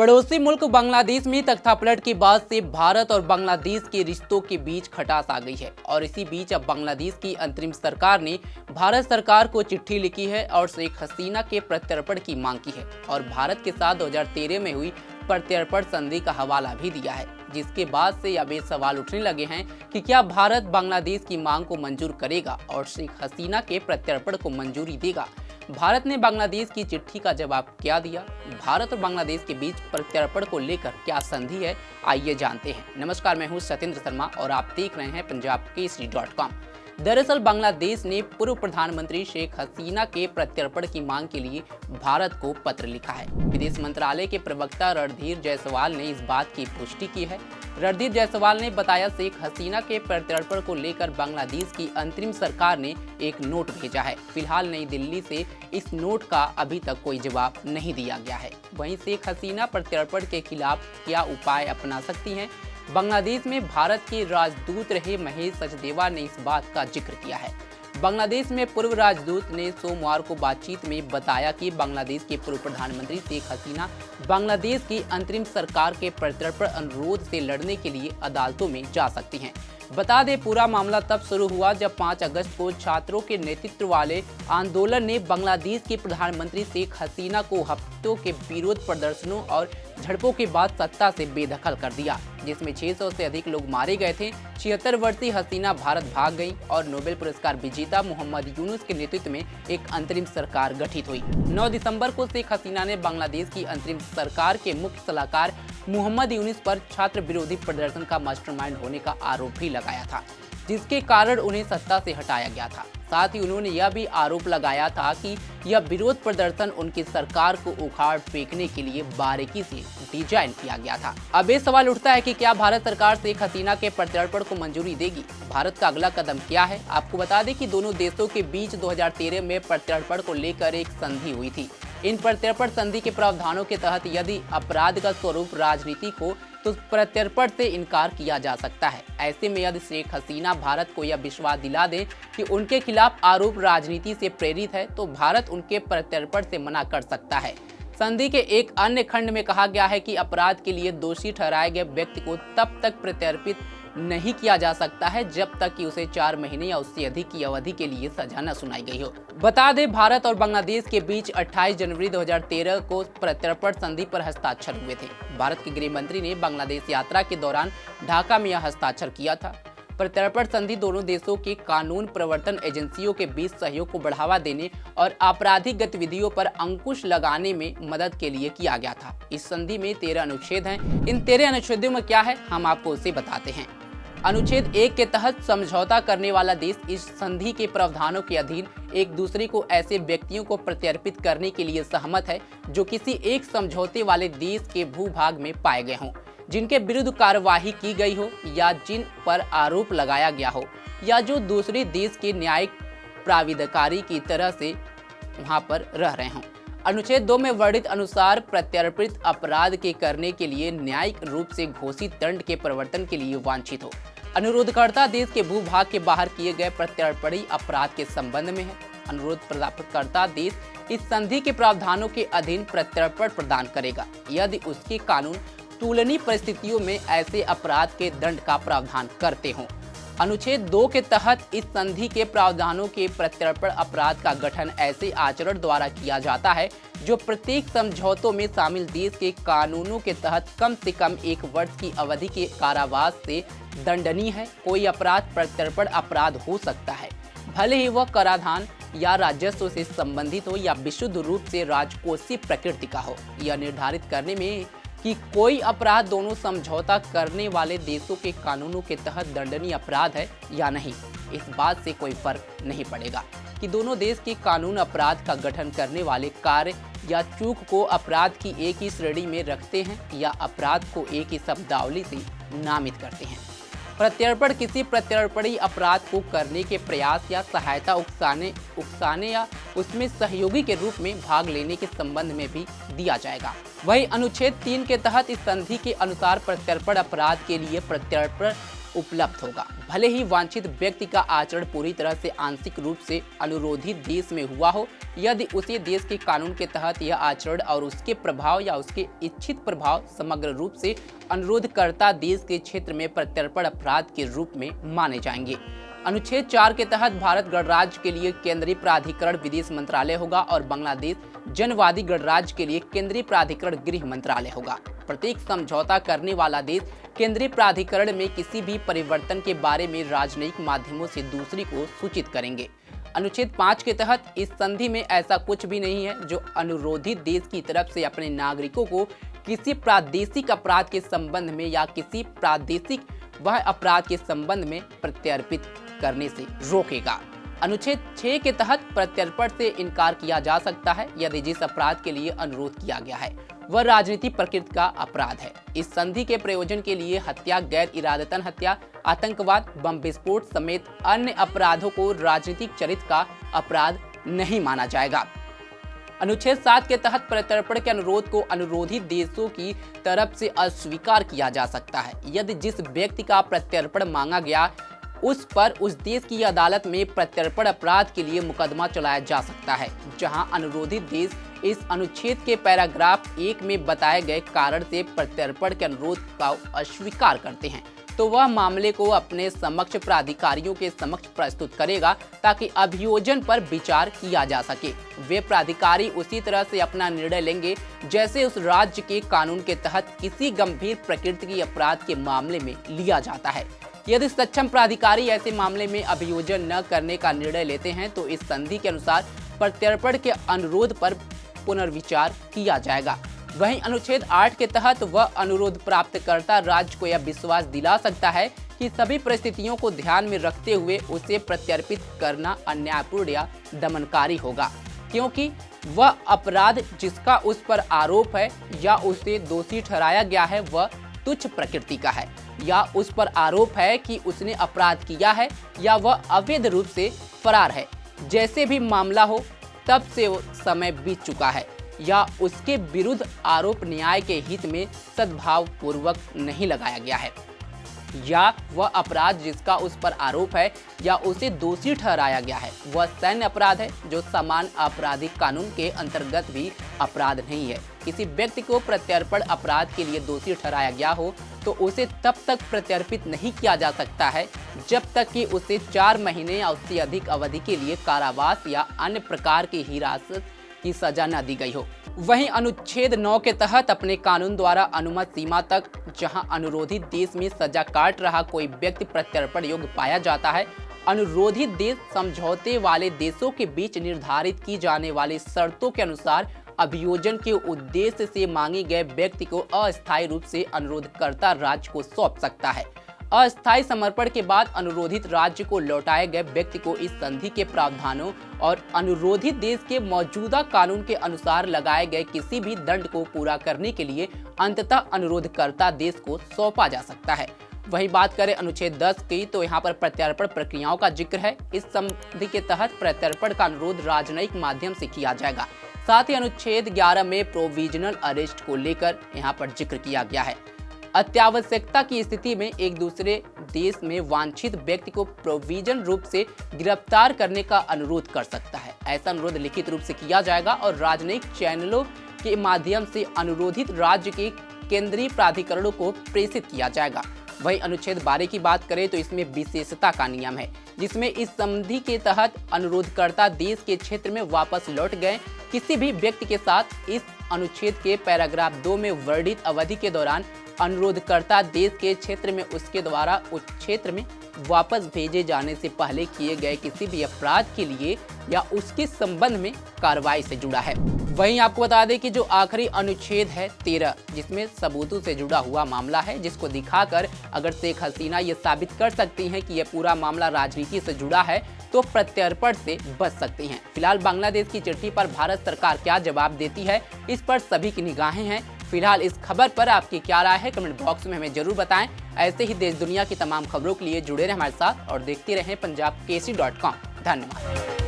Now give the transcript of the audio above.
पड़ोसी मुल्क बांग्लादेश में तख्तापलट के बाद से भारत और बांग्लादेश के रिश्तों के बीच खटास आ गई है और इसी बीच अब बांग्लादेश की अंतरिम सरकार ने भारत सरकार को चिट्ठी लिखी है और शेख हसीना के प्रत्यर्पण की मांग की है और भारत के साथ 2013 में हुई प्रत्यर्पण संधि का हवाला भी दिया है, जिसके बाद से अब ये सवाल उठने लगे हैं कि क्या भारत बांग्लादेश की मांग को मंजूर करेगा और शेख हसीना के प्रत्यर्पण को मंजूरी देगा। भारत ने बांग्लादेश की चिट्ठी का जवाब क्या दिया, भारत और बांग्लादेश के बीच प्रत्यर्पण को लेकर क्या संधि है, आइए जानते हैं। नमस्कार, मैं हूं सत्येंद्र शर्मा और आप देख रहे हैं punjabkesari.com। दरअसल बांग्लादेश ने पूर्व प्रधानमंत्री शेख हसीना के प्रत्यर्पण की मांग के लिए भारत को पत्र लिखा है। विदेश मंत्रालय के प्रवक्ता रणधीर जायसवाल ने इस बात की पुष्टि की है। रणधीर जायसवाल ने बताया, शेख हसीना के प्रत्यर्पण को लेकर बांग्लादेश की अंतरिम सरकार ने एक नोट भेजा है। फिलहाल नई दिल्ली से इस नोट का अभी तक कोई जवाब नहीं दिया गया है। वहीं शेख हसीना प्रत्यर्पण के खिलाफ क्या उपाय अपना सकती हैं, बांग्लादेश में भारत के राजदूत रहे महेश सचदेवा ने इस बात का जिक्र किया है। बांग्लादेश में पूर्व राजदूत ने सोमवार को बातचीत में बताया कि बांग्लादेश के पूर्व प्रधानमंत्री शेख हसीना बांग्लादेश की अंतरिम सरकार के प्रत्यर्पण अनुरोध से लड़ने के लिए अदालतों में जा सकती हैं। बता दें, पूरा मामला तब शुरू हुआ जब 5 अगस्त को छात्रों के नेतृत्व वाले आंदोलन ने बांग्लादेश के प्रधानमंत्री शेख हसीना को हफ्तों के विरोध प्रदर्शनों और झड़पों के बाद सत्ता से बेदखल कर दिया, जिसमें 600 से अधिक लोग मारे गए थे। 76 वर्षीय हसीना भारत भाग गई और नोबेल पुरस्कार विजेता मोहम्मद यूनुस के नेतृत्व में एक अंतरिम सरकार गठित हुई। 9 दिसंबर को शेख हसीना ने बांग्लादेश की अंतरिम सरकार के मुख्य सलाहकार मोहम्मद यूनुस पर छात्र विरोधी प्रदर्शन का मास्टरमाइंड होने का आरोप भी लगाया था, जिसके कारण उन्हें सत्ता से हटाया गया था। साथ ही उन्होंने यह भी आरोप लगाया था कि यह विरोध प्रदर्शन उनकी सरकार को उखाड़ फेंकने के लिए बारीकी से डिजाइन किया गया था। अब ये सवाल उठता है कि क्या भारत सरकार शेख हसीना के प्रत्यर्पण को मंजूरी देगी। भारत का अगला कदम क्या है। आपको बता दें कि दोनों देशों के बीच 2013 में प्रत्यर्पण को लेकर एक संधि हुई थी। इन प्रत्यर्पण संधि के प्रावधानों के तहत यदि अपराध का स्वरूप राजनीतिक हो तो प्रत्यर्पण से इनकार किया जा सकता है। ऐसे में यदि शेख हसीना भारत को यह विश्वास दिला दे कि उनके खिलाफ आरोप राजनीति से प्रेरित है तो भारत उनके प्रत्यर्पण से मना कर सकता है। संधि के एक अन्य खंड में कहा गया है कि अपराध के लिए दोषी ठहराए गए व्यक्ति को तब तक प्रत्यर्पित नहीं किया जा सकता है जब तक कि उसे 4 महीने या उससे अधिक की अवधि के लिए सजा न सुनाई गई हो। बता दें, भारत और बांग्लादेश के बीच 28 जनवरी 2013 को प्रत्यर्पण संधि पर हस्ताक्षर हुए थे। भारत के गृह मंत्री ने बांग्लादेश यात्रा के दौरान ढाका में यह हस्ताक्षर किया था। प्रत्यर्पण संधि दोनों देशों के कानून प्रवर्तन एजेंसियों के बीच सहयोग को बढ़ावा देने और आपराधिक गतिविधियों पर अंकुश लगाने में मदद के लिए किया गया था। इस संधि में 13 अनुच्छेद हैं। इन 13 अनुच्छेदों में क्या है, हम आपको उसे बताते हैं। अनुच्छेद 1 के तहत समझौता करने वाला देश इस संधि के प्रावधानों के अधीन एक दूसरे को ऐसे व्यक्तियों को प्रत्यर्पित करने के लिए सहमत है जो किसी एक समझौते वाले देश के भूभाग में पाए गए हों, जिनके विरुद्ध कार्यवाही की गई हो या जिन पर आरोप लगाया गया हो या जो दूसरे देश के न्यायिक प्राधिकारी की तरह से वहां पर रह रहे हों। अनुच्छेद 2 में वर्णित अनुसार प्रत्यर्पित अपराध के करने के लिए न्यायिक रूप से घोषित दंड के प्रवर्तन के लिए वांछित हो। अनुरोधकर्ता देश के भूभाग के बाहर किए गए प्रत्यर्पणी अपराध के संबंध में है। अनुरोध प्राप्तकर्ता देश इस संधि के प्रावधानों के अधीन प्रत्यर्पण प्रदान करेगा यदि उसके कानून तुलनीय परिस्थितियों में ऐसे अपराध के दंड का प्रावधान करते हों। अनुच्छेद 2 के तहत इस संधि के प्रावधानों के प्रत्यर्पण अपराध का गठन ऐसे आचरण द्वारा किया जाता है जो प्रत्येक समझौतों में शामिल देश के कानूनों के तहत कम से कम 1 वर्ष की अवधि के कारावास से दंडनीय है। कोई अपराध प्रत्यर्पण अपराध हो सकता है, भले ही वह कराधान या राजस्व से संबंधित हो या विशुद्ध रूप से राजकोषीय प्रकृति का हो। यह निर्धारित करने में कि कोई अपराध दोनों समझौता करने वाले देशों के कानूनों के तहत दंडनीय अपराध है या नहीं, इस बात से कोई फर्क नहीं पड़ेगा कि दोनों देश के कानून अपराध का गठन करने वाले कार्य या चूक को अपराध की एक ही श्रेणी में रखते हैं या अपराध को एक ही शब्दावली से नामित करते हैं। प्रत्यर्पण किसी प्रत्यर्पणी अपराध को करने के प्रयास या सहायता उकसाने या उसमें सहयोगी के रूप में भाग लेने के संबंध में भी दिया जाएगा। वही अनुच्छेद 3 के तहत इस संधि के अनुसार प्रत्यर्पण अपराध के लिए प्रत्यर्पण उपलब्ध होगा। भले ही वांछित व्यक्ति का आचरण पूरी तरह से आंशिक रूप से अनुरोधित देश में हुआ हो, यदि उसी देश के कानून के तहत यह आचरण और उसके प्रभाव या उसके इच्छित प्रभाव समग्र रूप से अनुरोधकर्ता देश के क्षेत्र में प्रत्यर्पण अपराध के रूप में माने जाएंगे। अनुच्छेद 4 के तहत भारत गणराज्य के लिए केंद्रीय प्राधिकरण विदेश मंत्रालय होगा और बांग्लादेश जनवादी गणराज्य के लिए केंद्रीय प्राधिकरण गृह मंत्रालय होगा। प्रत्येक समझौता करने वाला देश केंद्रीय प्राधिकरण में किसी भी परिवर्तन के बारे में राजनयिक माध्यमों से दूसरी को सूचित करेंगे। अनुच्छेद 5 के तहत इस संधि में ऐसा कुछ भी नहीं है जो अनुरोधित देश की तरफ से अपने नागरिकों को किसी प्रादेशिक अपराध के संबंध में या किसी प्रादेशिक वह अपराध के संबंध में प्रत्यर्पित करने से रोकेगा। अनुच्छेद 6 के तहत प्रत्यर्पण से इनकार किया जा सकता है यदि जिस अपराध के लिए अनुरोध किया गया है वह राजनीतिक प्रकृति का अपराध है। इस संधि के प्रयोजन के लिए हत्या, गैर इरादतन हत्या, आतंकवाद, बम विस्फोट समेत अन्य अपराधों को राजनीतिक चरित्र का अपराध नहीं माना जाएगा। अनुच्छेद 7 के तहत प्रत्यर्पण के अनुरोध को अनुरोधित देशों की तरफ से अस्वीकार किया जा सकता है यदि जिस व्यक्ति का प्रत्यर्पण मांगा गया उस पर उस देश की अदालत में प्रत्यर्पण अपराध के लिए मुकदमा चलाया जा सकता है। जहां अनुरोधित देश इस अनुच्छेद के पैराग्राफ 1 में बताए गए कारण से प्रत्यर्पण के अनुरोध का अस्वीकार करते हैं तो वह मामले को अपने समक्ष प्राधिकारियों के समक्ष प्रस्तुत करेगा ताकि अभियोजन पर विचार किया जा सके। वे प्राधिकारी उसी तरह से अपना निर्णय लेंगे जैसे उस राज्य के कानून के तहत किसी गंभीर प्रकृति की अपराध के मामले में लिया जाता है। यदि सक्षम प्राधिकारी ऐसे मामले में अभियोजन न करने का निर्णय लेते हैं तो इस संधि के अनुसार प्रत्यर्पण के अनुरोध पर पुनर्विचार किया जाएगा। वहीं अनुच्छेद 8 के तहत वह अनुरोध प्राप्तकर्ता राज्य को यह विश्वास दिला सकता है कि सभी परिस्थितियों को ध्यान में रखते हुए उसे प्रत्यर्पित करना अन्यायपूर्ण या दमनकारी होगा, क्योंकि वह अपराध जिसका उस पर आरोप है या उसे दोषी ठहराया गया है वह तुच्छ प्रकृति का है, या उस पर आरोप है कि उसने अपराध किया है या वह अवैध रूप से फरार है। जैसे भी मामला हो तब से वो समय बीत चुका है या उसके विरुद्ध आरोप न्याय के हित में सद्भाव पूर्वक नहीं लगाया गया है, या वह अपराध जिसका उस पर आरोप है या उसे दोषी ठहराया गया है वह सैन्य अपराध है जो समान आपराधिक कानून के अंतर्गत भी अपराध नहीं है। किसी व्यक्ति को प्रत्यर्पण अपराध के लिए दोषी ठहराया गया हो तो उसे तब तक प्रत्यर्पित नहीं किया जा सकता है जब तक कि उसे 4 महीने या उससे अधिक अवधि के लिए कारावास या अन्य प्रकार की हिरासत की सजा न दी गई हो। वहीं अनुच्छेद 9 के तहत अपने कानून द्वारा अनुमत सीमा तक जहां अनुरोधित देश में सजा काट रहा कोई व्यक्ति प्रत्यर्पण योग्य पाया जाता है, अनुरोधित देश समझौते वाले देशों के बीच निर्धारित की जाने वाली शर्तों के अनुसार अभियोजन के उद्देश्य से मांगे गए व्यक्ति को अस्थायी रूप से अनुरोधकर्ता राज्य को सौंप सकता है। अस्थायी समर्पण के बाद अनुरोधित राज्य को लौटाए गए व्यक्ति को इस संधि के प्रावधानों और अनुरोधित देश के मौजूदा कानून के अनुसार लगाए गए किसी भी दंड को पूरा करने के लिए अंततः अनुरोधकर्ता देश को सौंपा जा सकता है। वही बात करें अनुच्छेद 10 की तो यहाँ पर प्रत्यर्पण प्रक्रियाओं का जिक्र है। इस संधि के तहत प्रत्यर्पण का अनुरोध राजनयिक माध्यम से किया जाएगा। साथ ही अनुच्छेद 11 में प्रोविजनल अरेस्ट को लेकर यहाँ पर जिक्र किया गया है। अत्यावश्यकता की स्थिति में एक दूसरे देश में वांछित व्यक्ति को प्रोविजन रूप से गिरफ्तार करने का अनुरोध कर सकता है। ऐसा अनुरोध लिखित रूप से किया जाएगा और राजनयिक चैनलों के माध्यम से अनुरोधित राज्य के केंद्रीय प्राधिकरणों को प्रेषित किया जाएगा। वहीं अनुच्छेद 12 की बात करें तो इसमें विशेषता का नियम है, जिसमें इस संधि के तहत अनुरोधकर्ता देश के क्षेत्र में वापस लौट गए किसी भी व्यक्ति के साथ इस अनुच्छेद के पैराग्राफ 2 में वर्णित अवधि के दौरान अनुरोधकर्ता देश के क्षेत्र में उसके द्वारा उस क्षेत्र में वापस भेजे जाने से पहले किए गए किसी भी अपराध के लिए या उसके संबंध में कार्रवाई से जुड़ा है। वहीं आपको बता दें कि जो आखिरी अनुच्छेद है 13, जिसमें सबूतों से जुड़ा हुआ मामला है, जिसको दिखाकर अगर शेख हसीना ये साबित कर सकती हैं कि यह पूरा मामला राजनीति से जुड़ा है तो प्रत्यर्पण से बच सकती हैं। फिलहाल बांग्लादेश की चिट्ठी पर भारत सरकार क्या जवाब देती है, इस पर सभी की निगाहें हैं। फिलहाल इस खबर पर आपकी क्या राय है, कमेंट बॉक्स में हमें जरूर बताएं। ऐसे ही देश दुनिया की तमाम खबरों के लिए जुड़े रहें हमारे साथ और देखते रहें punjabkesi.com। धन्यवाद।